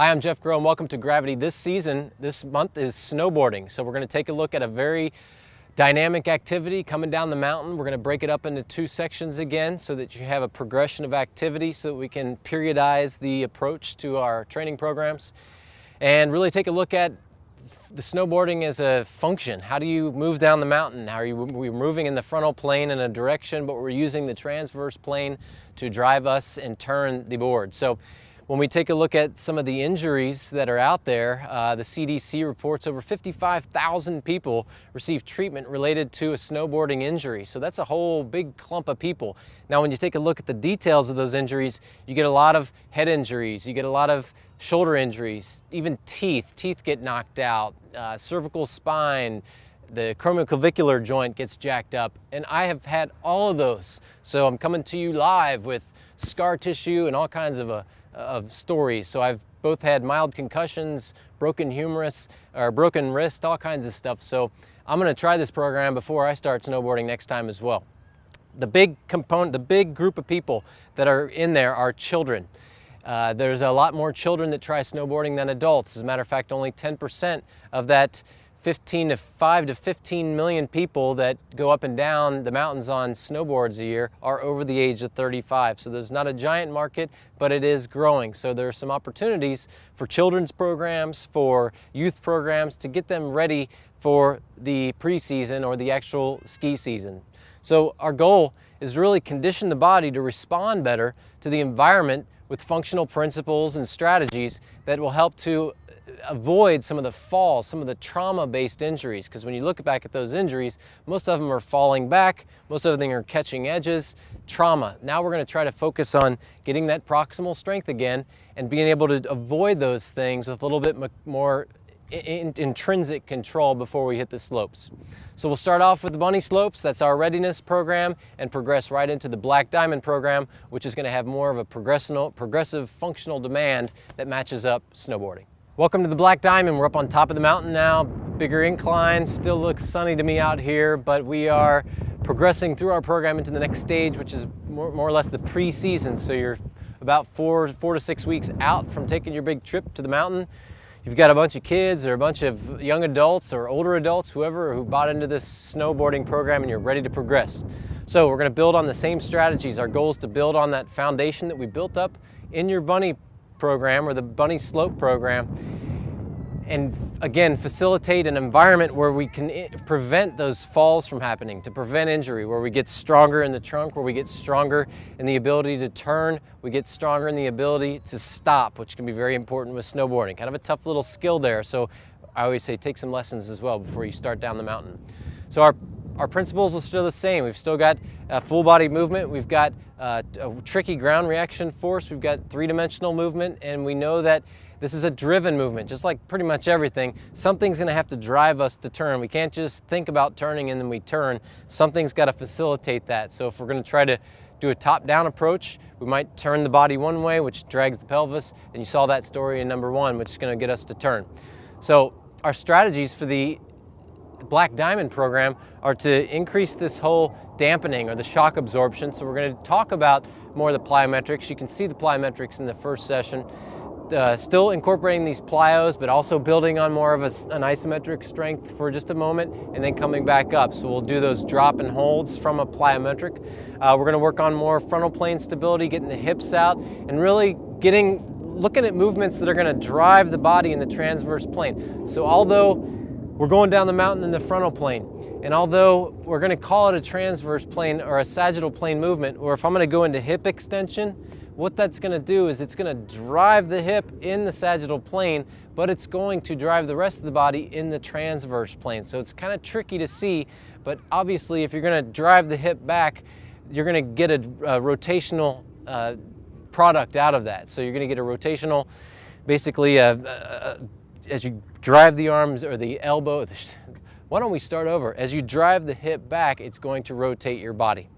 Hi, I'm Jeff Groh and welcome to Gravity. This month is snowboarding. So we're going to take a look at a very dynamic activity coming down the mountain. We're going to break it up into two sections again so that you have a progression of activity so that we can periodize the approach to our training programs and really take a look at the snowboarding as a function. How do you move down the mountain? We're moving in the frontal plane in a direction, but we're using the transverse plane to drive us and turn the board. So when we take a look at some of the injuries that are out there, the CDC reports over 55,000 people receive treatment related to a snowboarding injury. So that's a whole big clump of people. Now, when you take a look at the details of those injuries, you get a lot of head injuries, you get a lot of shoulder injuries, even teeth get knocked out, cervical spine, the acromioclavicular joint gets jacked up, and I have had all of those. So I'm coming to you live with scar tissue and all kinds of stories. So I've both had mild concussions, broken humerus, or broken wrist, all kinds of stuff. So I'm going to try this program before I start snowboarding next time as well. The big group of people that are in there are children. There's a lot more children that try snowboarding than adults. As a matter of fact, only 10% of that 5 to 15 million people that go up and down the mountains on snowboards a year are over the age of 35. So there's not a giant market, but it is growing. So there are some opportunities for children's programs, for youth programs to get them ready for the preseason or the actual ski season. So our goal is really condition the body to respond better to the environment with functional principles and strategies that will help to avoid some of the falls, some of the trauma-based injuries, because when you look back at those injuries, most of them are falling back, most of them are catching edges, trauma. Now we're going to try to focus on getting that proximal strength again and being able to avoid those things with a little bit more intrinsic control before we hit the slopes. So we'll start off with the bunny slopes. That's our readiness program, and progress right into the black diamond program, which is going to have more of a progressive functional demand that matches up snowboarding. Welcome to the Black Diamond. We're up on top of the mountain now, bigger incline, still looks sunny to me out here, but we are progressing through our program into the next stage, which is more or less the pre-season. So you're about four to 6 weeks out from taking your big trip to the mountain. You've got a bunch of kids or a bunch of young adults or older adults, whoever, who bought into this snowboarding program, and you're ready to progress. So we're going to build on the same strategies. Our goal is to build on that foundation that we built up in your bunny program or the bunny slope program, and again facilitate an environment where we can prevent those falls from happening, to prevent injury, where we get stronger in the trunk, where we get stronger in the ability to turn, we get stronger in the ability to stop, which can be very important with snowboarding. Kind of a tough little skill there, so I always say take some lessons as well before you start down the mountain. So our principles are still the same. We've still got full body movement, we've got a tricky ground reaction force, we've got three-dimensional movement, and we know that this is a driven movement. Just like pretty much everything, something's going to have to drive us to turn. We can't just think about turning and then we turn. Something's got to facilitate that. So if we're going to try to do a top-down approach, we might turn the body one way, which drags the pelvis, and you saw that story in number 1, which is going to get us to turn. So our strategies for the Black Diamond program are to increase this whole dampening or the shock absorption. So we're going to talk about more of the plyometrics. You can see the plyometrics in the first session. Still incorporating these plyos, but also building on more of an isometric strength for just a moment, and then coming back up. So we'll do those drop and holds from a plyometric. We're going to work on more frontal plane stability, getting the hips out, and really looking at movements that are going to drive the body in the transverse plane. So although we're going down the mountain in the frontal plane, and although we're going to call it a transverse plane or a sagittal plane movement, or if I'm going to go into hip extension, what that's going to do is it's going to drive the hip in the sagittal plane, but it's going to drive the rest of the body in the transverse plane. So it's kind of tricky to see, but obviously if you're going to drive the hip back, you're going to get a rotational product out of that. So you're going to get a rotational, basically as you drive the arms or the elbow, why don't we start over? As you drive the hip back, it's going to rotate your body.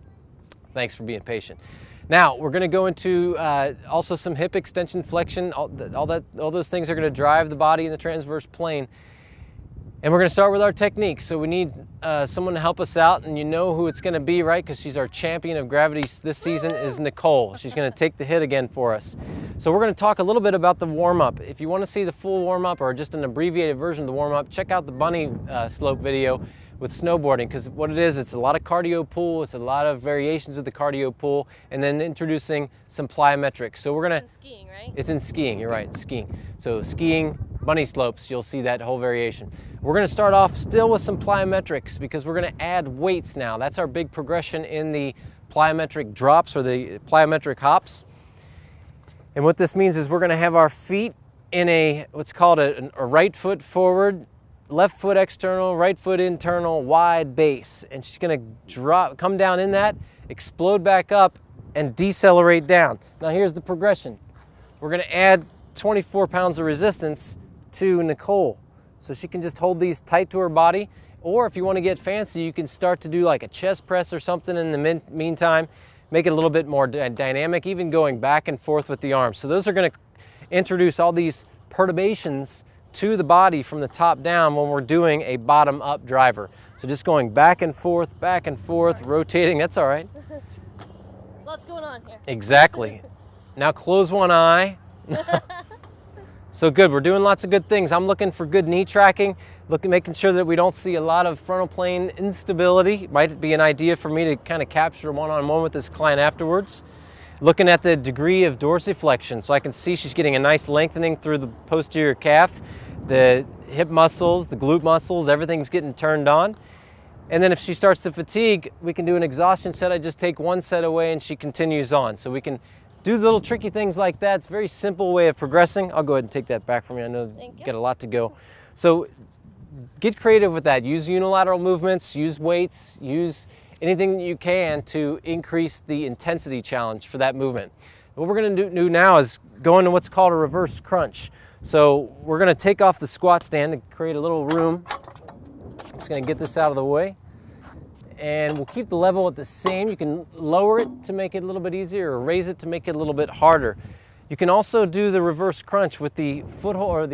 Thanks for being patient. Now we're going to go into also some hip extension, flexion. All those things are going to drive the body in the transverse plane. And we're going to start with our technique. So we need someone to help us out, and you know who it's going to be, right? Because she's our champion of gravity this season is Nicole. She's going to take the hit again for us. So we're going to talk a little bit about the warm-up. If you want to see the full warm-up or just an abbreviated version of the warm-up, check out the bunny slope video with snowboarding, because what it is, it's a lot of cardio pull, it's a lot of variations of the cardio pull, and then introducing some plyometrics. So we're going to... It's in skiing, right? It's in skiing, you're right, skiing. So skiing, bunny slopes, you'll see that whole variation. We're going to start off still with some plyometrics because we're going to add weights now. That's our big progression in the plyometric drops or the plyometric hops. And what this means is we're going to have our feet in a what's called a right foot forward, left foot external, right foot internal, wide base. And she's going to come down in that, explode back up, and decelerate down. Now here's the progression. We're going to add 24 pounds of resistance to Nicole. So she can just hold these tight to her body, or if you want to get fancy, you can start to do like a chest press or something in the meantime, make it a little bit more dynamic, even going back and forth with the arms. So those are going to introduce all these perturbations to the body from the top down when we're doing a bottom-up driver. So just going back and forth, rotating, that's all right. Lots going on here. Exactly. Now close one eye. So good, we're doing lots of good things. I'm looking for good knee tracking, making sure that we don't see a lot of frontal plane instability. Might be an idea for me to kind of capture one-on-one with this client afterwards. Looking at the degree of dorsiflexion, so I can see she's getting a nice lengthening through the posterior calf, the hip muscles, the glute muscles, everything's getting turned on. And then if she starts to fatigue, we can do an exhaustion set. I just take one set away and she continues on. So we can do little tricky things like that. It's a very simple way of progressing. I'll go ahead and take that back from you. I know you got a lot to go. So get creative with that. Use unilateral movements, use weights, use anything that you can to increase the intensity challenge for that movement. What we're going to do now is go into what's called a reverse crunch. So we're going to take off the squat stand to create a little room. I'm just going to get this out of the way. And we'll keep the level at the same. You can lower it to make it a little bit easier or raise it to make it a little bit harder. You can also do the reverse crunch with the foot holder.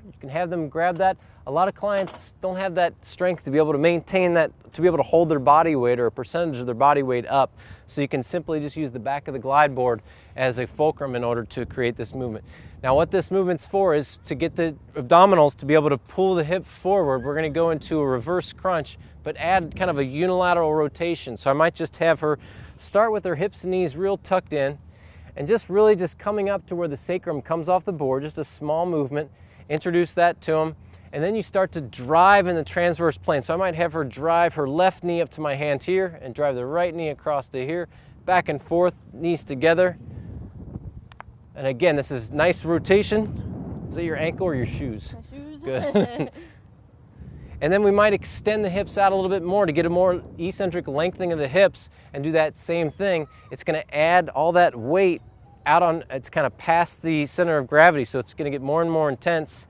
You can have them grab that. A lot of clients don't have that strength to be able to maintain that, to be able to hold their body weight or a percentage of their body weight up. So you can simply just use the back of the glide board as a fulcrum in order to create this movement. Now what this movement's for is to get the abdominals to be able to pull the hip forward. We're going to go into a reverse crunch, but add kind of a unilateral rotation. So I might just have her start with her hips and knees real tucked in and just really just coming up to where the sacrum comes off the board, just a small movement, introduce that to them. And then you start to drive in the transverse plane. So I might have her drive her left knee up to my hand here and drive the right knee across to here, back and forth, knees together. And again, this is nice rotation. Is that your ankle or your shoes? My shoes. Good. And then we might extend the hips out a little bit more to get a more eccentric lengthening of the hips and do that same thing. It's going to add all that weight out on, it's kind of past the center of gravity, so it's going to get more and more intense.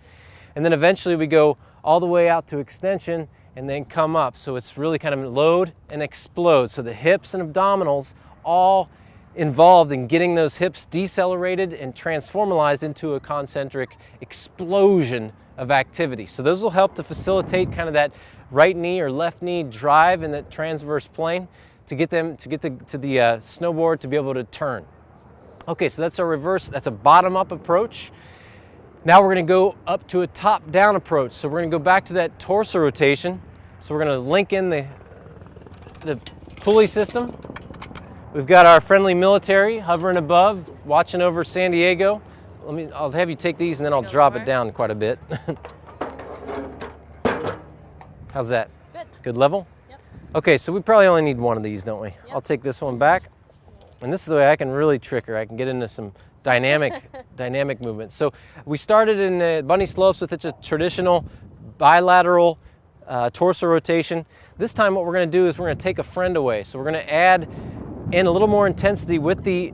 And then eventually we go all the way out to extension and then come up. So it's really kind of load and explode. So the hips and abdominals all involved in getting those hips decelerated and transformalized into a concentric explosion of activity. So those will help to facilitate kind of that right knee or left knee drive in that transverse plane to get them to the snowboard to be able to turn. Okay, so that's our reverse, that's a bottom-up approach. Now we're going to go up to a top-down approach. So we're going to go back to that torso rotation. So we're going to link in the pulley system. We've got our friendly military hovering above, watching over San Diego. I'll have you take these and then I'll drop it down quite a bit. How's that? Good. Good level? Yep. Okay, so we probably only need one of these, don't we? Yep. I'll take this one back. And this is the way I can really trick her. I can get into some dynamic movements. So we started in bunny slopes with a traditional bilateral torso rotation. This time what we're going to do is we're going to take a friend away. So we're going to add in a little more intensity with the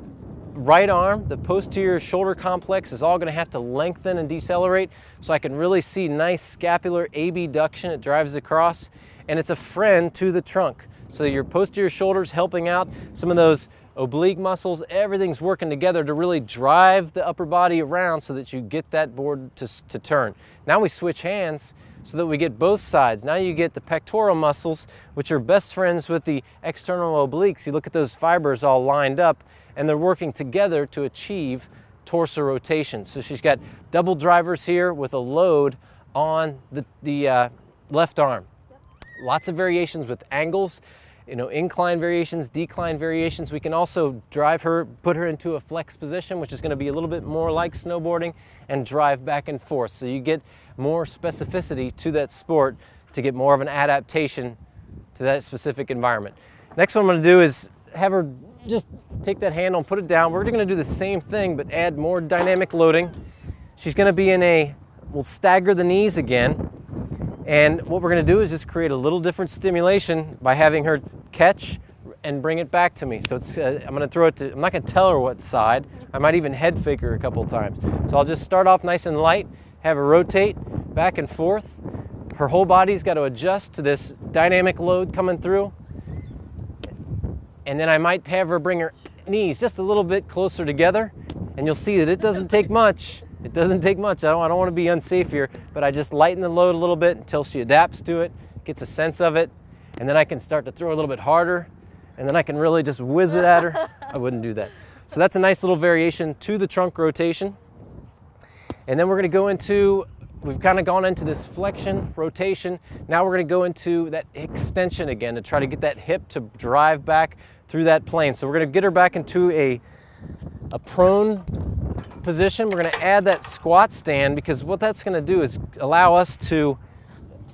right arm. The posterior shoulder complex is all going to have to lengthen and decelerate so I can really see nice scapular abduction. It drives across and it's a friend to the trunk. So your posterior shoulders helping out some of those oblique muscles, everything's working together to really drive the upper body around so that you get that board to turn. Now we switch hands so that we get both sides. Now you get the pectoral muscles, which are best friends with the external obliques. You look at those fibers all lined up, and they're working together to achieve torso rotation. So she's got double drivers here with a load on the left arm. Yep. Lots of variations with angles, incline variations, decline variations. We can also drive her, put her into a flex position, which is going to be a little bit more like snowboarding, and drive back and forth. So you get more specificity to that sport to get more of an adaptation to that specific environment. Next one I'm going to do is have her just take that handle and put it down. We're going to do the same thing, but add more dynamic loading. She's going to be we'll stagger the knees again. And what we're going to do is just create a little different stimulation by having her catch and bring it back to me. So I'm going to throw it I'm not going to tell her what side. I might even head fake her a couple of times. So I'll just start off nice and light, have her rotate back and forth. Her whole body's got to adjust to this dynamic load coming through. And then I might have her bring her knees just a little bit closer together, and you'll see that it doesn't take much. It doesn't take much. I don't want to be unsafe here, but I just lighten the load a little bit until she adapts to it, gets a sense of it, and then I can start to throw a little bit harder, and then I can really just whiz it at her. I wouldn't do that. So that's a nice little variation to the trunk rotation. And then we're going to go into, we've kind of gone into this flexion, rotation. Now we're going to go into that extension again to try to get that hip to drive back through that plane. So we're going to get her back into a prone position. We're going to add that squat stand, because what that's going to do is allow us to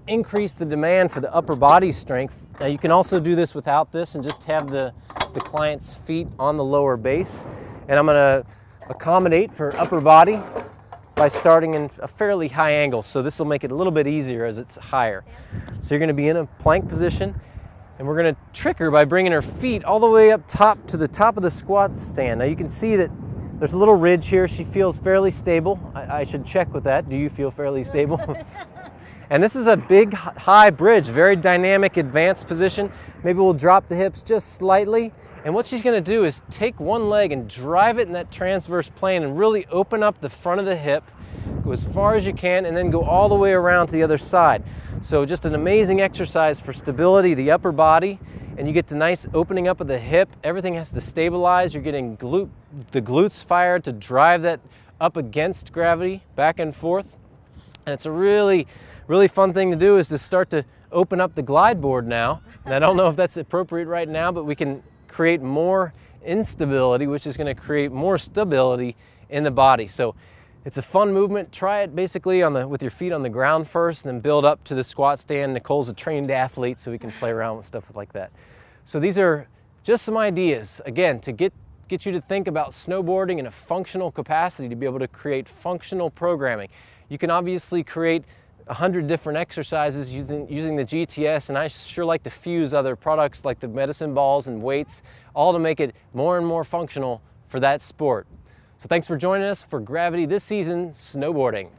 increase the demand for the upper body strength. Now you can also do this without this and just have the client's feet on the lower base. And I'm going to accommodate for upper body by starting in a fairly high angle. So this will make it a little bit easier as it's higher. So you're going to be in a plank position, and we're going to trick her by bringing her feet all the way up top to the top of the squat stand. Now you can see that there's a little ridge here. She feels fairly stable. I should check with that. Do you feel fairly stable? And this is a big, high bridge, very dynamic, advanced position. Maybe we'll drop the hips just slightly. And what she's going to do is take one leg and drive it in that transverse plane and really open up the front of the hip, go as far as you can, and then go all the way around to the other side. So just an amazing exercise for stability, the upper body, and you get the nice opening up of the hip. Everything has to stabilize. You're getting the glutes fired to drive that up against gravity, back and forth. And it's a really, really fun thing to do, is to start to open up the glide board now. And I don't know if that's appropriate right now, but we can create more instability, which is going to create more stability in the body. So it's a fun movement. Try it basically with your feet on the ground first, and then build up to the squat stand. Nicole's a trained athlete, so we can play around with stuff like that. So these are just some ideas, again, to get you to think about snowboarding in a functional capacity, to be able to create functional programming. You can obviously create 100 different exercises using the GTS, and I sure like to fuse other products like the medicine balls and weights, all to make it more and more functional for that sport. So thanks for joining us for Gravity This Season Snowboarding.